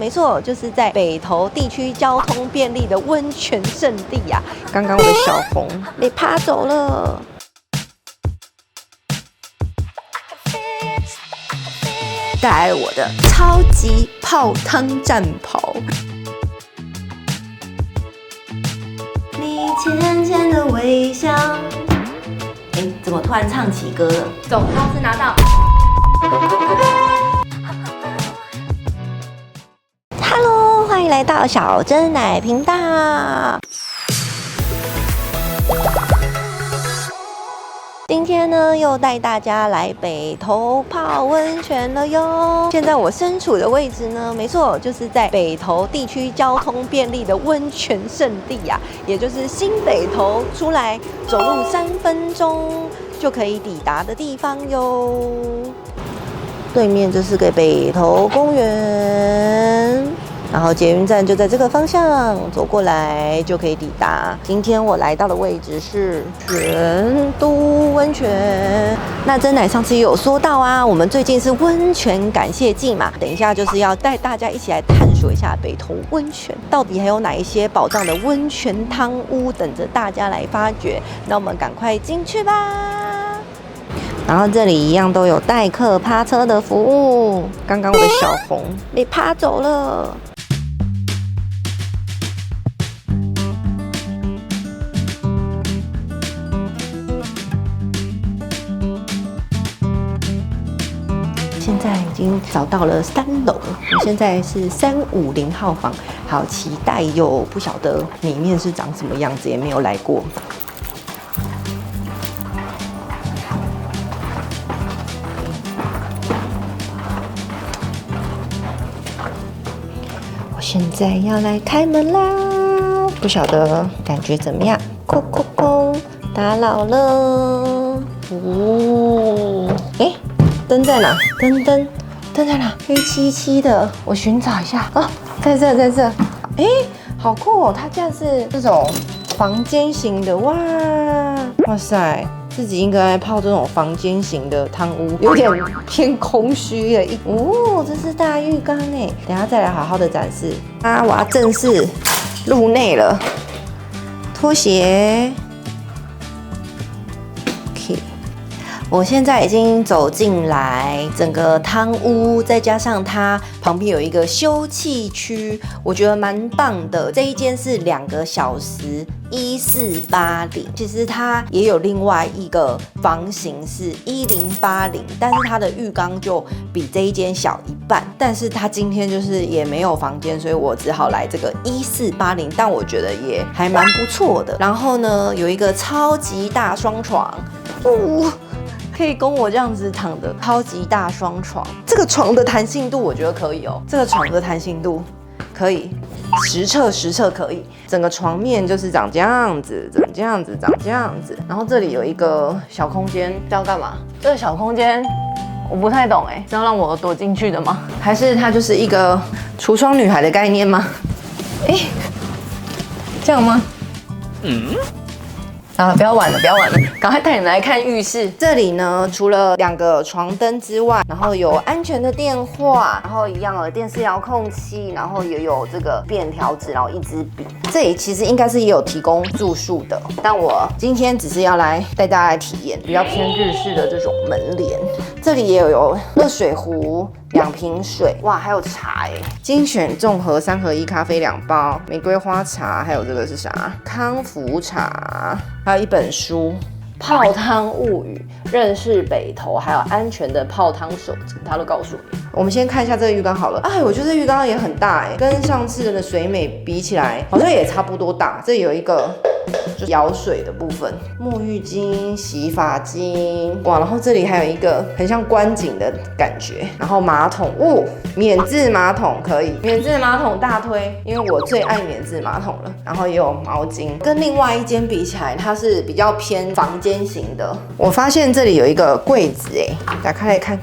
没错，就是在北投地区交通便利的温泉胜地呀。刚刚我的小红被趴走了。带来了我的超级泡汤战袍。你浅浅的微笑。怎么突然唱起歌了？走，钥匙拿到。Hello， 欢迎来到小珍奶频道。今天呢，又带大家来北投泡温泉了哟。现在我身处的位置呢，没错，就是在北投地区交通便利的温泉胜地呀，也就是新北投出来走路3分钟就可以抵达的地方哟。对面这是个北投公园。然后捷运站就在这个方向，走过来就可以抵达。今天我来到的位置是玄都温泉。那珍奶上次也有说到啊，我们最近是温泉感谢季嘛，等一下就是要带大家一起来探索一下北投温泉，到底还有哪一些宝藏的温泉汤屋等着大家来发掘。那我们赶快进去吧。然后这里一样都有代客趴车的服务。刚刚我的小红被趴走了。现在已经找到了3楼，我现在是350号房，好期待哟！不晓得里面是长什么样子，也没有来过。我现在要来开门啦，不晓得感觉怎么样？叩叩叩，打扰了。哦，灯在哪？灯在哪？黑漆漆的，我寻找一下啊，在这。好酷哦！它竟然是这种房间型的，哇塞！自己应该泡这种房间型的汤屋，有点偏空虚耶。哦，这是大浴缸哎，等一下再来好好的展示啊！我要正式入内了，拖鞋。我现在已经走进来，整个汤屋，再加上它旁边有一个休憩区，我觉得蛮棒的。这一间是2个小时1480，其实它也有另外一个房型是1080，但是它的浴缸就比这一间小1半。但是它今天就是也没有房间，所以我只好来这个1480，但我觉得也还蛮不错的。然后呢，有一个超级大双床，可以供我这样子躺的超级大双床，这个床的弹性度我觉得可以哦，这个床的弹性度可以，实测可以，整个床面就是长这样子，长这样子，然后这里有一个小空间，这要干嘛？这个小空间我不太懂是要让我躲进去的吗？还是它就是一个橱窗女孩的概念吗？这样吗？不要玩了，赶快带你们来看浴室。这里呢，除了2个床灯之外，然后有安全的电话，然后一样的电视遥控器，然后也有这个便条纸，然后一支笔。这里其实应该是也有提供住宿的，但我今天只是要来带大家来体验比较偏日式的这种门帘。这里也有热水壶。2瓶水，哇，还有茶精选综合3合1咖啡2包，玫瑰花茶，还有这个是啥？康福茶，还有一本书《泡汤物语》，认识北投，还有安全的泡汤守则，他都告诉你。我们先看一下这个浴缸好了。我觉得这浴缸也很大跟上次的水美比起来，好像也差不多大。这里有一个就是舀水的部分，沐浴巾、洗发精，哇，然后这里还有一个很像观景的感觉，然后马桶，免治马桶可以，免治马桶大推，因为我最爱免治马桶了。然后也有毛巾，跟另外一间比起来，它是比较偏房间型的。我发现这里有一个柜子打开来看，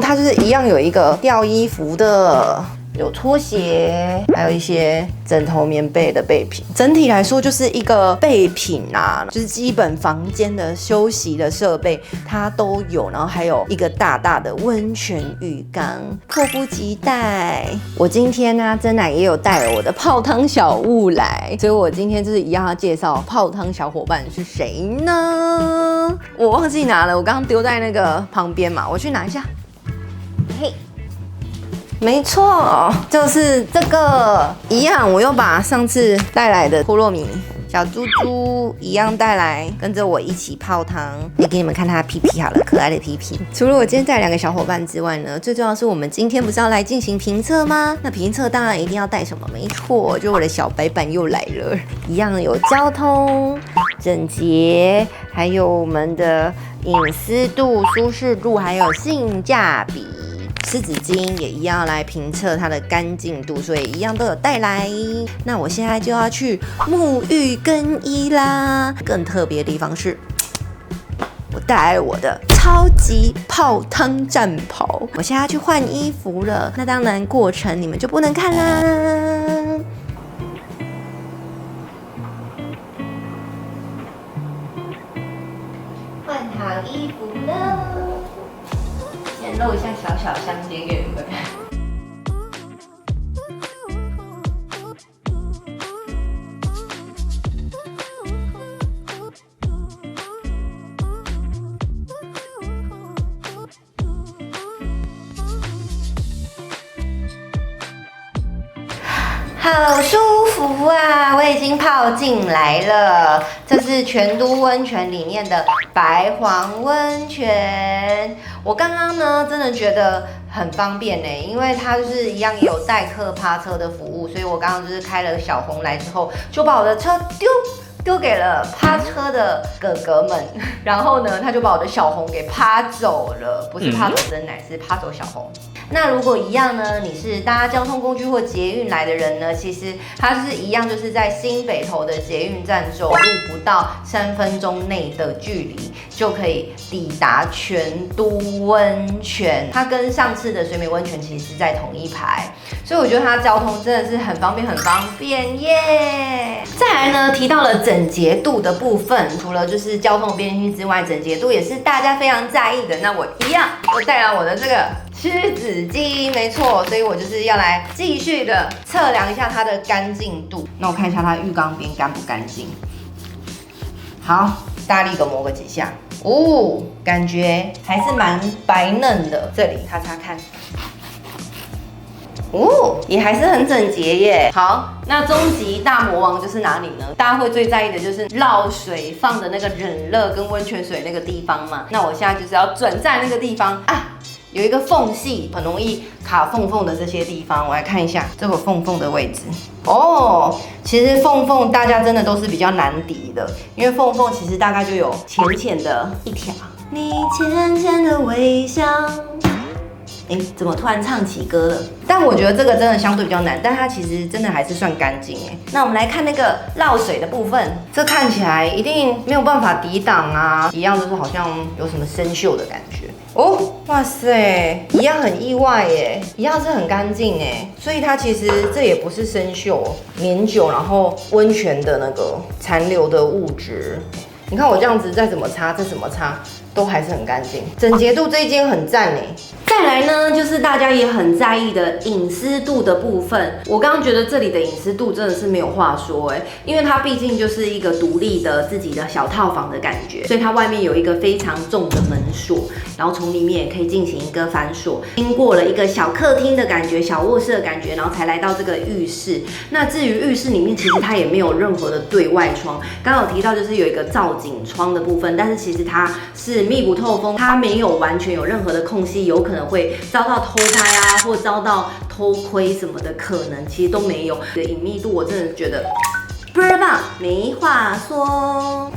它就是一样有一个吊衣服的。有拖鞋，还有一些枕头、棉被的备品。整体来说就是一个备品啊，就是基本房间的休息的设备它都有，然后还有一个大大的温泉浴缸，迫不及待。我今天呢，真奶也有带了我的泡汤小物来，所以我今天就是一样要介绍泡汤小伙伴是谁呢？我忘记拿了，我刚刚丢在那个旁边嘛，我去拿一下。嘿。没错，就是这个一样，我又把上次带来的托洛米小猪猪一样带来，跟着我一起泡汤。也给你们看它的屁屁好了，可爱的屁屁。除了我今天带2个小伙伴之外呢，最重要的是我们今天不是要来进行评测吗？那评测当然一定要带什么？没错，就我的小白板又来了，一样有交通、整洁，还有我们的隐私度、舒适度，还有性价比。湿纸巾也一样来评测它的干净度，所以一样都有带来。那我现在就要去沐浴更衣啦。更特别的地方是，我带来了我的超级泡汤战袍。我现在要去换衣服了，那当然过程你们就不能看啦。换好衣服了。露一下小小香肩给你们看。好舒服啊！我已经泡进来了。这是全都温泉里面的白黄温泉。我刚刚呢，真的觉得很方便呢，因为它就是一样也有代客趴车的服务，所以我刚刚就是开了小红来之后，就把我的车丢给了趴车的哥哥们，然后呢，他就把我的小红给趴走了，不是趴走真奶，是趴走小红。那如果一样呢，你是搭交通工具或捷运来的人呢，其实它是一样，就是在新北投的捷运站走路不到3分钟内的距离，就可以抵达全都温泉。它跟上次的水美温泉其实是在同一排，所以我觉得它交通真的是很方便，很方便耶。再来呢，提到了整洁度的部分，除了就是交通便利性之外，整洁度也是大家非常在意的。那我一样，我带来我的这个湿纸巾，没错，所以我就是要来继续的测量一下它的干净度。那我看一下它浴缸边干不干净。好，大力的磨个几下，哦，感觉还是蛮白嫩的。这里擦擦看。哦，也还是很整洁耶。好，那终极大魔王就是哪里呢？大家会最在意的就是绕水放的那个冷热跟温泉水那个地方嘛。那我现在就是要转在那个地方啊，有一个缝隙，很容易卡缝缝的这些地方，我来看一下这个缝缝的位置。哦，其实缝缝大家真的都是比较难敌的，因为缝缝其实大概就有浅浅的一条。你浅浅的微笑。怎么突然唱起歌了？但我觉得这个真的相对比较难，但它其实真的还是算干净哎。那我们来看那个绕水的部分，这看起来一定没有办法抵挡啊，一样就是好像有什么生锈的感觉。哦，哇塞，一样很意外耶，一样是很干净哎，所以它其实这也不是生锈、年久，然后温泉的那个残留的物质。你看我这样子再怎么擦，这怎么擦都还是很干净，整洁度这一间很赞哎。再来呢，就是大家也很在意的隐私度的部分。我刚刚觉得这里的隐私度真的是没有话说哎，因为它毕竟就是一个独立的自己的小套房的感觉，所以它外面有一个非常重的门锁，然后从里面也可以进行一个反锁。经过了一个小客厅的感觉、小卧室的感觉，然后才来到这个浴室。那至于浴室里面，其实它也没有任何的对外窗。刚刚有提到就是有一个造景窗的部分，但是其实它是密不透风，它没有完全有任何的空隙，有可能会遭到偷拍啊，或遭到偷窥什么的可能，其实都没有。的隐秘度我真的觉得倍儿棒，没话说。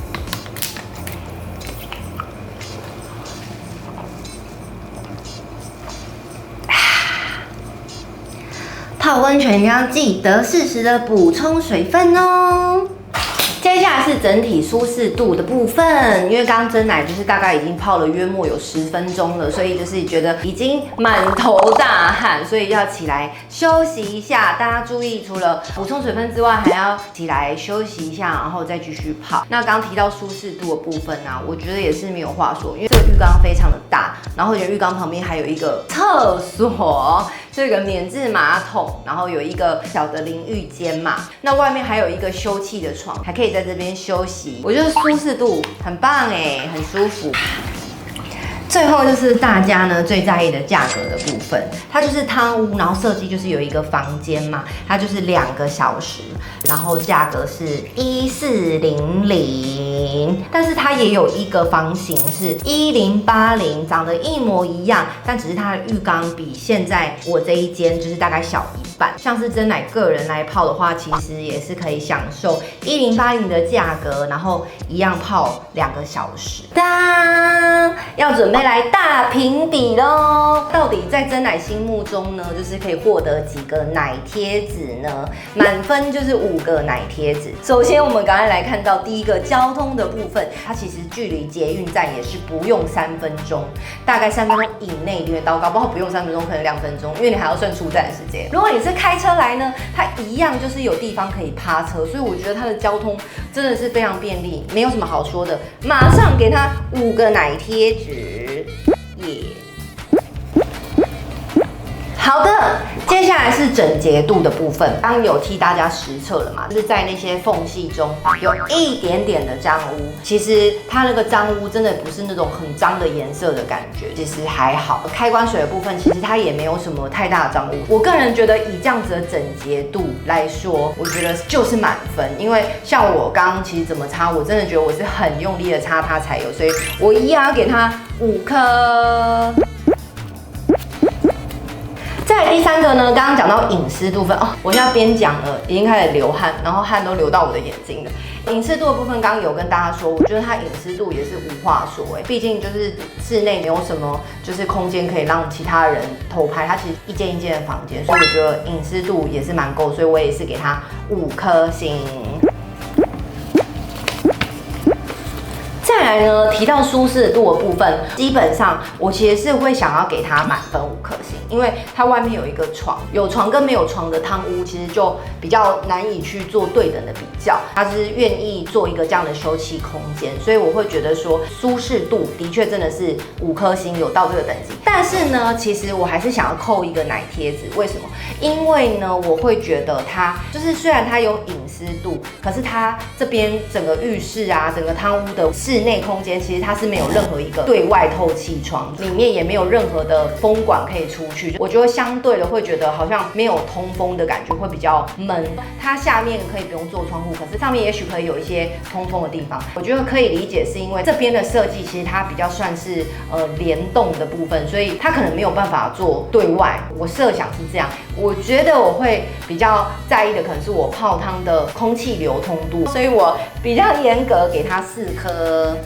泡温泉要记得适时的补充水分哦。接下来是整体舒适度的部分，因为刚刚蒸奶就是大概已经泡了约莫有10分钟了，所以就是觉得已经满头大汗，所以要起来休息一下。大家注意，除了补充水分之外，还要起来休息一下，然后再继续泡。那刚提到舒适度的部分啊，我觉得也是没有话说，因为这个浴缸非常的大，然后浴缸旁边还有一个厕所。这个免治马桶，然后有一个小的淋浴间嘛，那外面还有一个休憩的床，还可以在这边休息，我觉得舒适度很棒哎，很舒服。最后就是大家呢最在意的价格的部分，它就是汤屋，然后设计就是有一个房间嘛，它就是2个小时，然后价格是1400，但是它也有一个房型是1080，长得一模一样，但只是它的浴缸比现在我这一间就是大概小1半。像是真奶个人来泡的话，其实也是可以享受1080的价格，然后一样泡2个小时。当要准备来大评比咯，到底在真奶心目中呢，就是可以获得几个奶贴纸呢？满分就是5个奶贴纸。首先，我们刚才来看到第一个交通的部分，它其实距离捷运站也是不用3分钟，大概3分钟以内就会到，搞不好不用3分钟，可能2分钟，因为你还要算出站的时间。如果你是开车来呢，它一样就是有地方可以趴车，所以我觉得它的交通真的是非常便利，没有什么好说的。马上给它5个奶贴纸。好的，接下来是整洁度的部分。刚刚有替大家实测了嘛，就是在那些缝隙中有一点点的脏污。其实它那个脏污真的不是那种很脏的颜色的感觉，其实还好。开关水的部分，其实它也没有什么太大的脏污。我个人觉得以这样子的整洁度来说，我觉得就是满分。因为像我刚刚其实怎么擦，我真的觉得我是很用力的擦它才有，所以我一样要给它5颗。再来第3个呢，刚刚讲到隐湿度分哦，我现在边讲了，已经开始流汗，然后汗都流到我的眼睛了。隐湿度的部分，刚刚有跟大家说，我觉得它隐湿度也是无话说毕竟就是室内没有什么就是空间可以让其他人偷拍，它其实一间一间的房间，所以我觉得隐湿度也是蛮够，所以我也是给它5颗星。再来呢，提到舒适度的部分，基本上我其实是会想要给它满分5颗星，因为它外面有一个床，有床跟没有床的汤屋，其实就比较难以去做对等的比较。它是愿意做一个这样的休憩空间，所以我会觉得说舒适度的确真的是5颗星，有到这个等级。但是呢，其实我还是想要扣一个奶贴纸，为什么？因为呢，我会觉得它就是虽然它有隐湿度，可是它这边整个浴室啊，整个汤屋的室内空间，其实它是没有任何一个对外透气窗，里面也没有任何的风管可以出去，我就会相对的会觉得好像没有通风的感觉，会比较闷。它下面可以不用做窗户，可是上面也许可以有一些通风的地方。我觉得可以理解，是因为这边的设计其实它比较算是联动的部分，所以它可能没有办法做对外。我设想是这样，我觉得我会比较在意的可能是我泡汤的空气流通度，所以我比较严格给它4颗。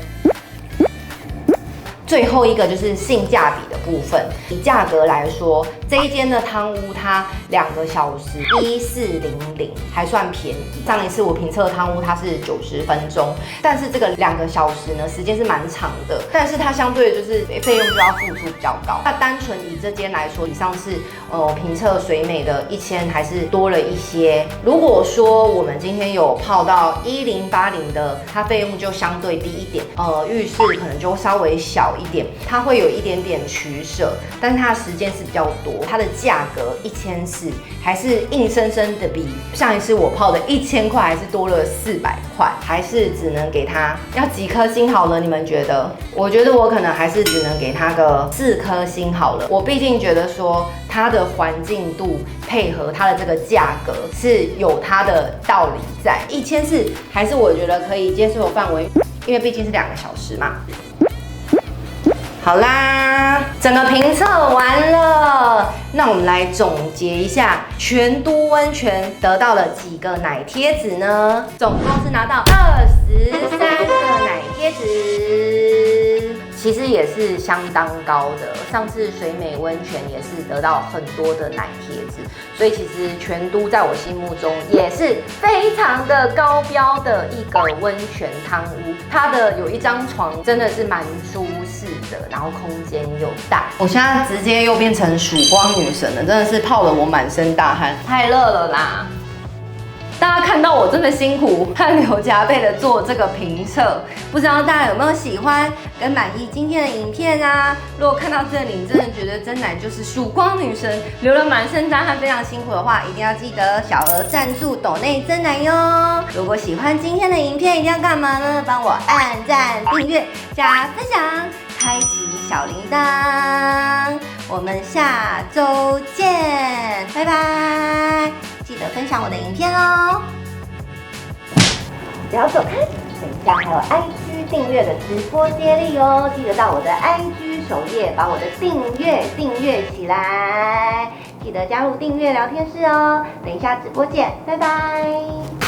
最后一个就是性价比的部分，以价格来说，这一间的汤屋它2个小时1400，还算便宜。上一次我评测汤屋它是90分钟，但是这个2个小时呢，时间是蛮长的，但是它相对的就是费用就要付出比较高。那单纯以这间来说，比上次评测水美的1000还是多了一些。如果说我们今天有泡到1080的，它费用就相对低一点，浴室可能就稍微小一点，它会有一点点取舍，但是它的时间是比较多，它的价格1400还是硬生生的比上一次我泡的1000块还是多了400块，还是只能给它要几颗星好了？你们觉得？我觉得我可能还是只能给它个4颗星好了。我毕竟觉得说它的环境度配合它的这个价格是有它的道理在，1400还是我觉得可以接受的范围，因为毕竟是2个小时嘛。好啦，整个评测完了，那我们来总结一下，全都温泉得到了几个奶贴纸呢？总共是拿到23个奶贴纸。其实也是相当高的。上次水美温泉也是得到很多的奶贴纸，所以其实全都在我心目中也是非常的高标的一个温泉汤屋。它的有一张床真的是蛮舒适的，然后空间又大。我现在直接又变成曙光女神了，真的是泡得我满身大汗，太热了啦！大家看到我这么辛苦、汗流浃背的做这个评测，不知道大家有没有喜欢跟满意今天的影片啊？如果看到这里，你真的觉得真奶就是曙光女神，流了满身大汗，非常辛苦的话，一定要记得小额赞助抖内真奶哟。如果喜欢今天的影片，一定要干嘛呢？帮我按赞、订阅、加分享，开启小铃铛。我们下周见，拜拜！记得分享我的影片哦，不要走开，等一下还有 IG 订阅的直播接力哦，记得到我的 IG 首页把我的订阅起来，记得加入订阅聊天室哦，等一下直播见，拜拜。